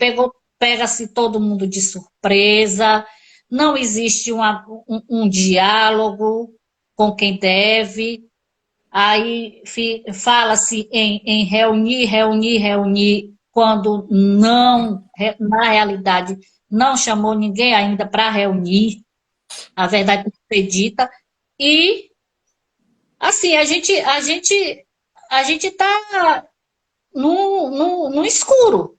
pega-se todo mundo de surpresa, não existe um diálogo com quem deve, aí fala-se em reunir, quando não, na realidade, não chamou ninguém ainda para reunir, a verdade tem que ser dita, e, assim, a gente está no escuro,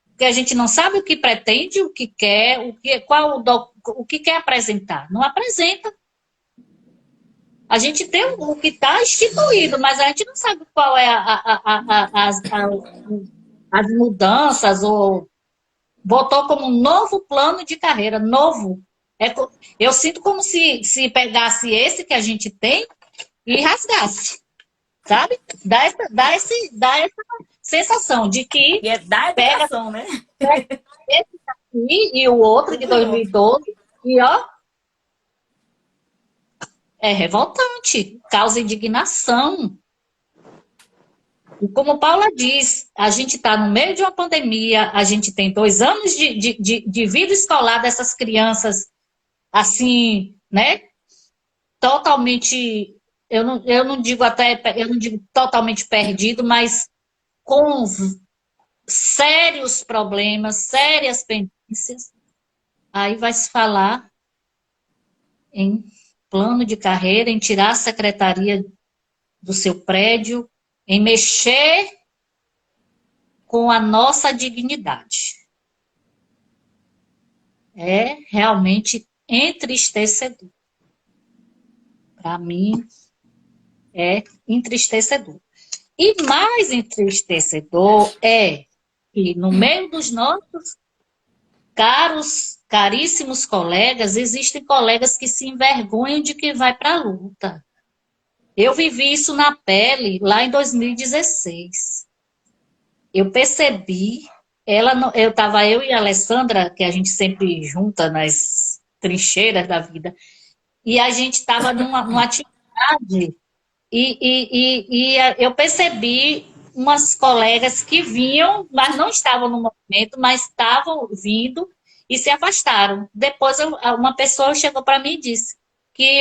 porque a gente não sabe o que pretende, o que quer, o que quer apresentar. Não apresenta. A gente tem o que está instituído, mas a gente não sabe qual é as mudanças, ou botou como um novo plano de carreira, novo. Eu sinto como se pegasse esse que a gente tem e rasgasse, sabe? Dá essa sensação de que E é da pega educação, né? esse daqui e o outro de Tudo junto. 2012, e ó, é revoltante, causa indignação. E como Paula diz, a gente está no meio de uma pandemia, a gente tem 2 anos de vida escolar dessas crianças, assim, né? Totalmente, eu não digo totalmente perdido, mas com sérios problemas, sérias pendências. Aí vai se falar em plano de carreira, em tirar a secretaria do seu prédio, em mexer com a nossa dignidade. É realmente entristecedor. Para mim, é entristecedor. E mais entristecedor é que no meio dos nossos caríssimos colegas, existem colegas que se envergonham de que vai para a luta. Eu vivi isso na pele lá em 2016. Eu percebi, eu e a Alessandra, que a gente sempre junta nas trincheiras da vida, e a gente estava numa atividade, e eu percebi umas colegas que vinham, mas não estavam no movimento, mas estavam vindo e se afastaram. Depois uma pessoa chegou para mim e disse que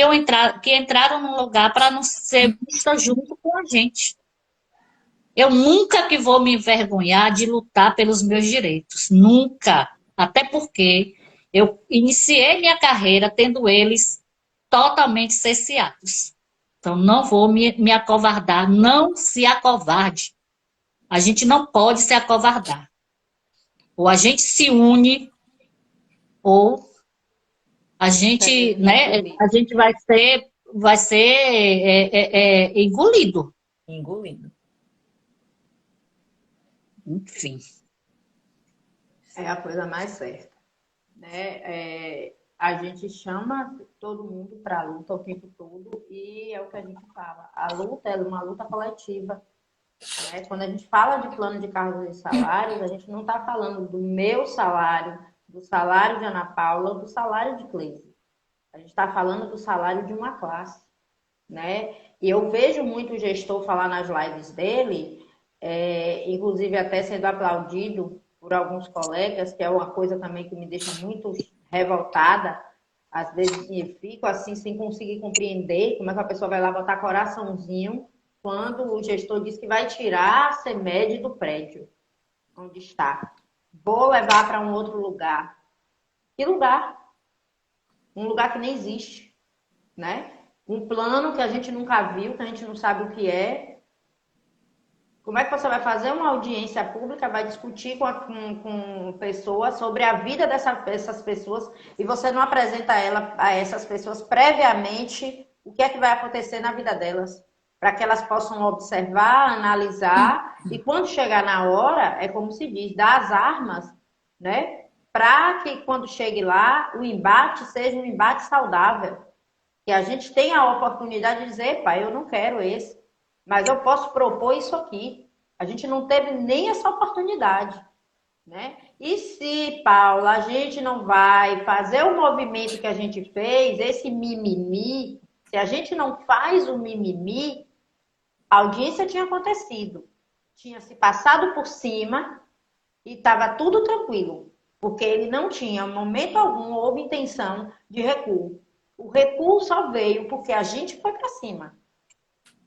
entraram num lugar para não ser vista junto com a gente. Eu nunca que vou me envergonhar de lutar pelos meus direitos. Nunca. Até porque eu iniciei minha carreira tendo eles totalmente cerceados. Então, não vou me acovardar. Não se acovarde. A gente não pode se acovardar. Ou a gente se une, ou a gente, né, a gente vai ser engolido. Engolindo. Enfim. É a coisa mais certa, né? A gente chama todo mundo para a luta o tempo todo e é o que a gente fala. A luta é uma luta coletiva, né? Quando a gente fala de plano de cargos e salários, a gente não está falando do meu salário, do salário de Ana Paula, do salário de Cleise. A gente está falando do salário de uma classe, né? E eu vejo muito o gestor falar nas lives dele, inclusive até sendo aplaudido por alguns colegas, que é uma coisa também que me deixa muito revoltada. Às vezes eu fico assim sem conseguir compreender como é que a pessoa vai lá botar coraçãozinho quando o gestor diz que vai tirar a CEMED do prédio onde está. Vou levar para um outro lugar. Que lugar? Um lugar que nem existe, né? Um plano que a gente nunca viu, que a gente não sabe o que é. Como é que você vai fazer uma audiência pública, vai discutir com pessoas sobre a vida dessas pessoas e você não apresenta a essas pessoas previamente o que é que vai acontecer na vida delas, para que elas possam observar, analisar e quando chegar na hora, é como se diz, dar as armas, né? Para que quando chegue lá, o embate seja um embate saudável. Que a gente tenha a oportunidade de dizer, pai, eu não quero esse. Mas eu posso propor isso aqui. A gente não teve nem essa oportunidade, né? E se, Paula, a gente não vai fazer o movimento que a gente fez, esse mimimi, se a gente não faz o mimimi, a audiência tinha acontecido. Tinha se passado por cima e estava tudo tranquilo. Porque ele não tinha, em momento algum, houve intenção de recuo. O recuo só veio porque a gente foi para cima.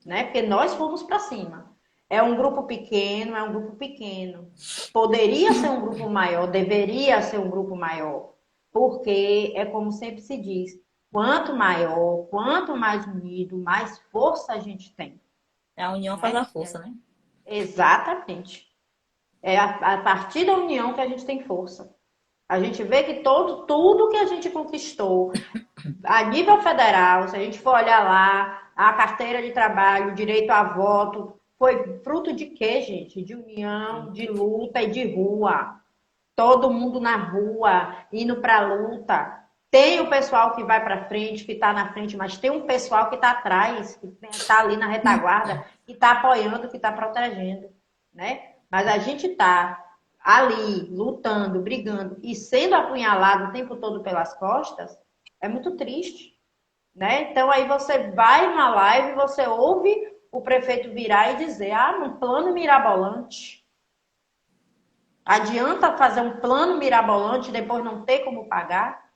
Né? Porque nós fomos para cima. É um grupo pequeno, é um grupo pequeno. Poderia ser um grupo maior, deveria ser um grupo maior. Porque é como sempre se diz, quanto maior, quanto mais unido, mais força a gente tem. A união faz a força, né? Exatamente. É a partir da união que a gente tem força. A gente vê que tudo que a gente conquistou a nível federal, se a gente for olhar lá, a carteira de trabalho, o direito a voto, foi fruto de quê, gente? De união, de luta e de rua. Todo mundo na rua, indo para a luta. Tem o pessoal que vai para frente, que está na frente, mas tem um pessoal que está atrás, que está ali na retaguarda, que está apoiando, que está protegendo, né? Mas a gente está ali, lutando, brigando e sendo apunhalado o tempo todo pelas costas, é muito triste, né? Então aí você vai na live, você ouve o prefeito virar e dizer, um plano mirabolante. Adianta fazer um plano mirabolante e depois não ter como pagar?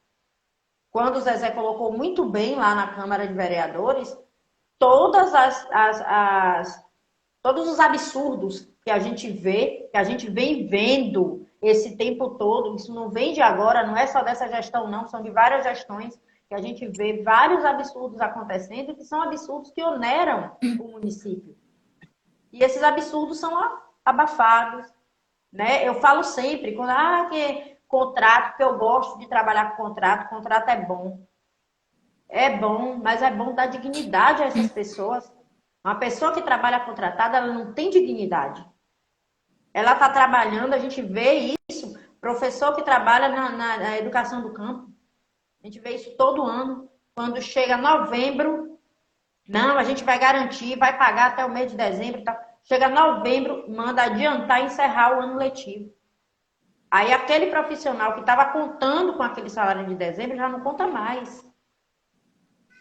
Quando o Zezé colocou muito bem lá na Câmara de Vereadores, todos os absurdos que a gente vê, que a gente vem vendo esse tempo todo, isso não vem de agora, não é só dessa gestão não, são de várias gestões que a gente vê vários absurdos acontecendo, que são absurdos que oneram o município. E esses absurdos são abafados, né? Eu falo sempre, quando que contrato, que eu gosto de trabalhar com contrato é bom. É bom, mas é bom dar dignidade a essas pessoas. Uma pessoa que trabalha contratada, ela não tem dignidade. Ela está trabalhando, a gente vê isso, professor que trabalha na educação do campo, a gente vê isso todo ano. Quando chega novembro, não, a gente vai garantir, vai pagar até o mês de dezembro. Tá? Chega novembro, manda adiantar e encerrar o ano letivo. Aí aquele profissional que estava contando com aquele salário de dezembro já não conta mais.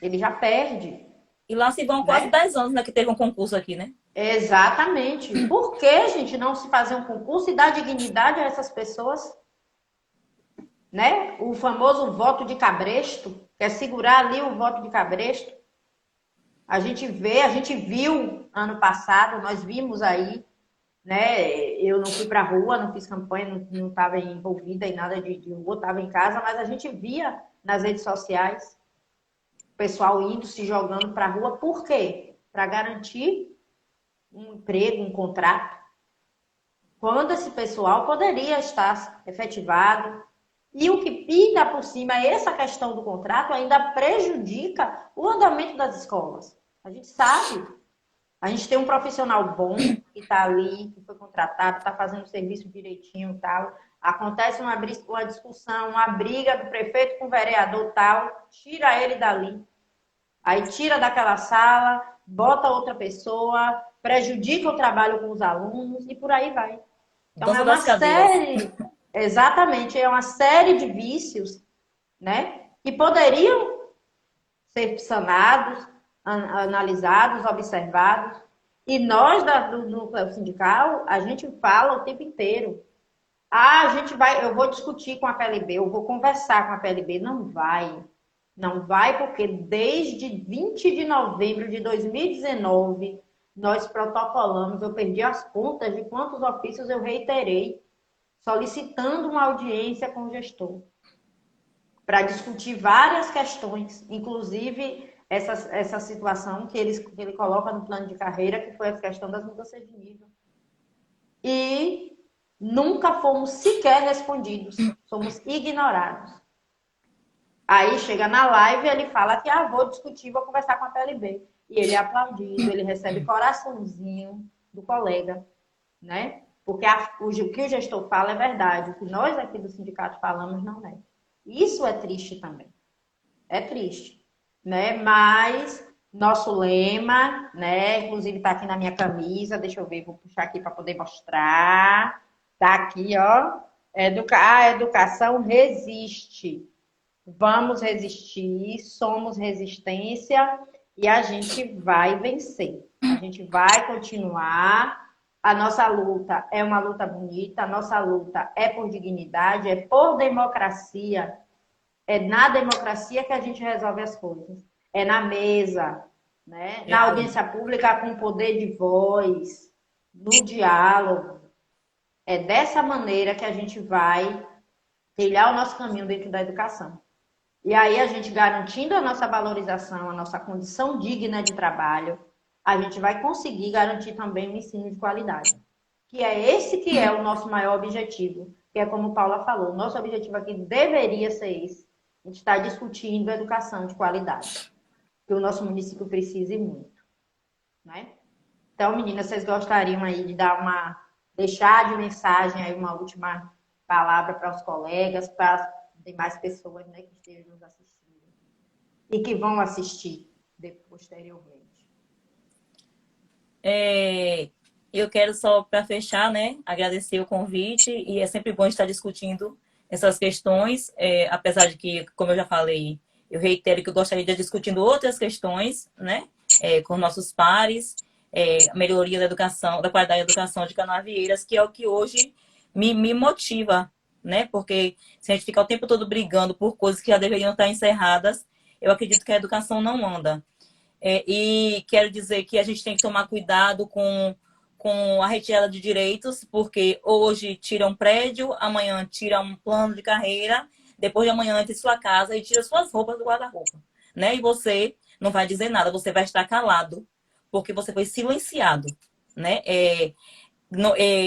Ele já perde. E lá se vão quase 10 anos, né, que teve um concurso aqui, né? Exatamente. Por que, gente, não se fazer um concurso e dar dignidade a essas pessoas? Né? O famoso voto de cabresto, que é segurar ali o voto de cabresto. A gente viu ano passado, nós vimos aí, né? Eu não fui para a rua, não fiz campanha, não estava envolvida em nada de rua, estava em casa, mas a gente via nas redes sociais o pessoal indo, se jogando para a rua. Por quê? Para garantir um emprego, um contrato. Quando esse pessoal poderia estar efetivado. E o que pinta por cima, essa questão do contrato ainda prejudica o andamento das escolas. A gente sabe. A gente tem um profissional bom que está ali, que foi contratado, está fazendo o serviço direitinho e tal. Acontece uma discussão, uma briga do prefeito com o vereador tal, tira ele dali. Aí tira daquela sala, bota outra pessoa, prejudica o trabalho com os alunos e por aí vai. Então é uma série... Exatamente, é uma série de vícios, né, que poderiam ser sanados, analisados, observados. E nós do núcleo sindical, a gente fala o tempo inteiro. Eu vou discutir com a PLB, eu vou conversar com a PLB. Não vai, porque desde 20 de novembro de 2019, nós protocolamos, eu perdi as contas de quantos ofícios eu reiterei, solicitando uma audiência com o gestor, para discutir várias questões, inclusive essa situação que ele coloca no plano de carreira, que foi a questão das mudanças de nível. e nunca fomos sequer respondidos, somos ignorados. Aí chega na live e ele fala que vou discutir, vou conversar com a PLB. E ele é aplaudido, ele recebe coraçãozinho do colega, né? Porque o que o gestor fala é verdade, o que nós aqui do sindicato falamos não é. Isso é triste também. É triste, né? Mas nosso lema, né? Inclusive está aqui na minha camisa, deixa eu ver, vou puxar aqui para poder mostrar. Tá aqui, ó. A educação resiste. Vamos resistir, somos resistência e a gente vai vencer. A gente vai continuar. A nossa luta é uma luta bonita, a nossa luta é por dignidade, é por democracia. É na democracia que a gente resolve as coisas. É na mesa, né? Na audiência pública com poder de voz, no diálogo. É dessa maneira que a gente vai trilhar o nosso caminho dentro da educação. E aí a gente garantindo a nossa valorização, a nossa condição digna de trabalho, a gente vai conseguir garantir também um ensino de qualidade. Que é esse que é o nosso maior objetivo. Que é como Paula falou, o nosso objetivo aqui deveria ser esse. A gente está discutindo a educação de qualidade. Que o nosso município precisa muito. Né? Então, meninas, vocês gostariam aí de deixar de mensagem aí uma última palavra para os colegas, para demais pessoas, né, que estejam nos assistindo e que vão assistir posteriormente. Eu quero só, para fechar, né, agradecer o convite e é sempre bom estar discutindo essas questões, apesar de que, como eu já falei, eu reitero que eu gostaria de estar discutindo outras questões, né, com nossos pares, a melhoria da educação, da qualidade da educação de Canavieiras, que é o que hoje me motiva, né? Porque se a gente ficar o tempo todo brigando por coisas que já deveriam estar encerradas, eu acredito que a educação não anda. E quero dizer que a gente tem que tomar cuidado com a retirada de direitos, porque hoje tira um prédio, amanhã tira um plano de carreira, depois de amanhã entra em sua casa e tira suas roupas do guarda-roupa, né? E você não vai dizer nada, você vai estar calado, porque você foi silenciado, né?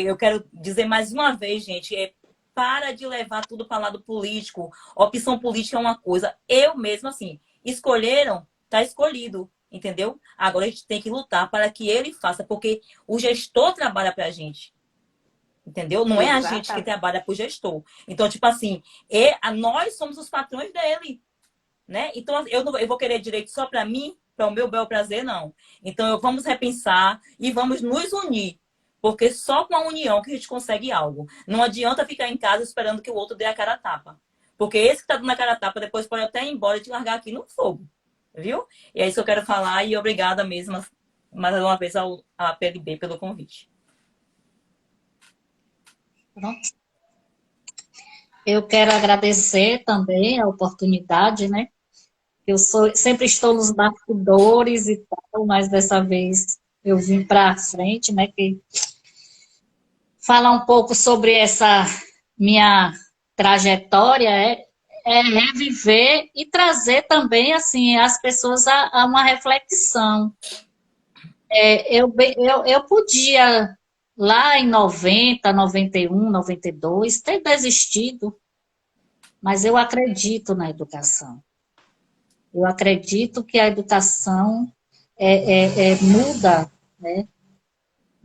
Eu quero dizer mais uma vez, gente, para de levar tudo para o lado político. Opção política é uma coisa. Eu mesmo, assim, escolheram, tá escolhido, entendeu? Agora a gente tem que lutar para que ele faça, porque o gestor trabalha para a gente, entendeu? Não é a gente que trabalha para o gestor. Então, tipo assim, nós somos os patrões dele, né? Então, eu vou querer direito só para mim, para o meu bel prazer, não. Então, vamos repensar e vamos nos unir. Porque só com a união que a gente consegue algo. Não adianta ficar em casa esperando que o outro dê a cara a tapa. Porque esse que está dando a cara a tapa depois pode até ir embora e te largar aqui no fogo. Viu? E é isso que eu quero falar e obrigada mesmo, mais uma vez, à PLB pelo convite. Pronto. Eu quero agradecer também a oportunidade, né? Eu sempre estou nos bastidores e tal, mas dessa vez eu vim para frente, né? Falar um pouco sobre essa minha trajetória é reviver e trazer também assim as pessoas a uma reflexão. Eu podia, lá em 90, 91, 92, ter desistido, mas eu acredito na educação. Eu acredito que a educação muda, né?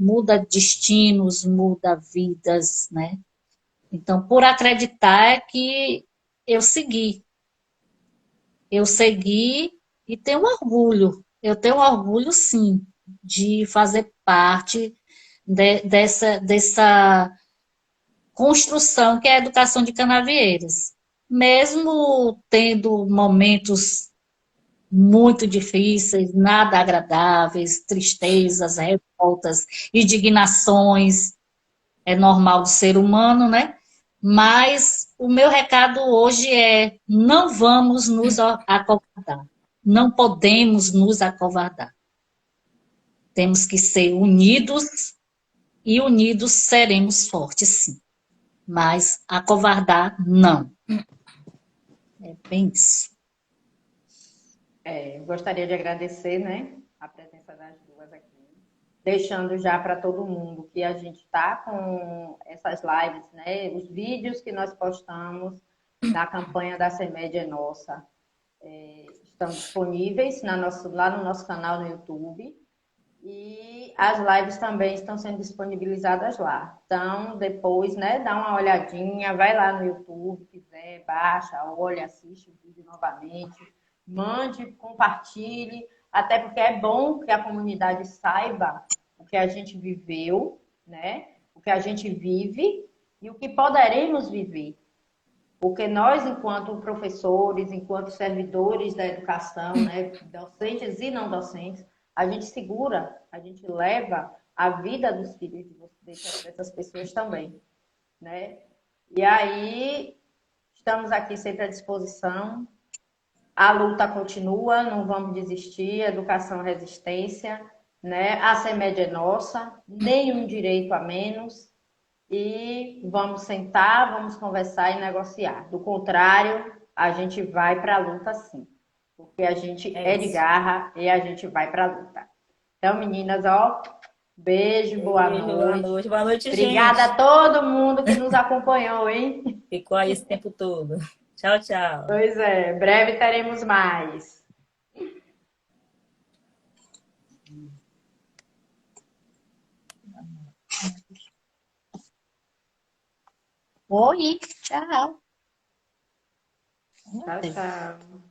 Muda destinos, muda vidas, né? Então, por acreditar é que eu segui. Eu segui e tenho orgulho. Eu tenho orgulho, sim, de fazer parte dessa construção que é a educação de Canavieiras. Mesmo tendo momentos muito difíceis, nada agradáveis, tristezas, revoltas, indignações, é normal do ser humano, né? Mas o meu recado hoje não vamos nos acovardar, não podemos nos acovardar. Temos que ser unidos e unidos seremos fortes, sim. Mas acovardar, não. É bem isso. Eu gostaria de agradecer, né, a presença das duas aqui. deixando já para todo mundo que a gente está com essas lives, né? Os vídeos que nós postamos na campanha da CEMED é Nossa estão disponíveis lá no nosso canal no YouTube. E as lives também estão sendo disponibilizadas lá. Então, depois, né, dá uma olhadinha, vai lá no YouTube, quiser, baixa, olha, assiste o vídeo novamente, mande, compartilhe, até porque é bom que a comunidade saiba o que a gente viveu, né, o que a gente vive e o que poderemos viver. Porque nós, enquanto professores, enquanto servidores da educação, né, docentes e não docentes, a gente segura, a gente leva a vida dos filhos dessas pessoas também, né? E aí, estamos aqui sempre à disposição. A luta continua, não vamos desistir, educação resistência, né? A CEMED é nossa, nenhum direito a menos, e vamos sentar, vamos conversar e negociar. Do contrário, a gente vai para a luta sim, porque a gente é de garra e a gente vai para a luta. Então, meninas, ó, beijo, boa noite. Boa noite, Obrigada gente. a todo mundo que nos acompanhou, hein? Ficou aí esse tempo todo. Tchau, tchau. Pois é, breve teremos mais. Oi, tchau. Tchau, tchau.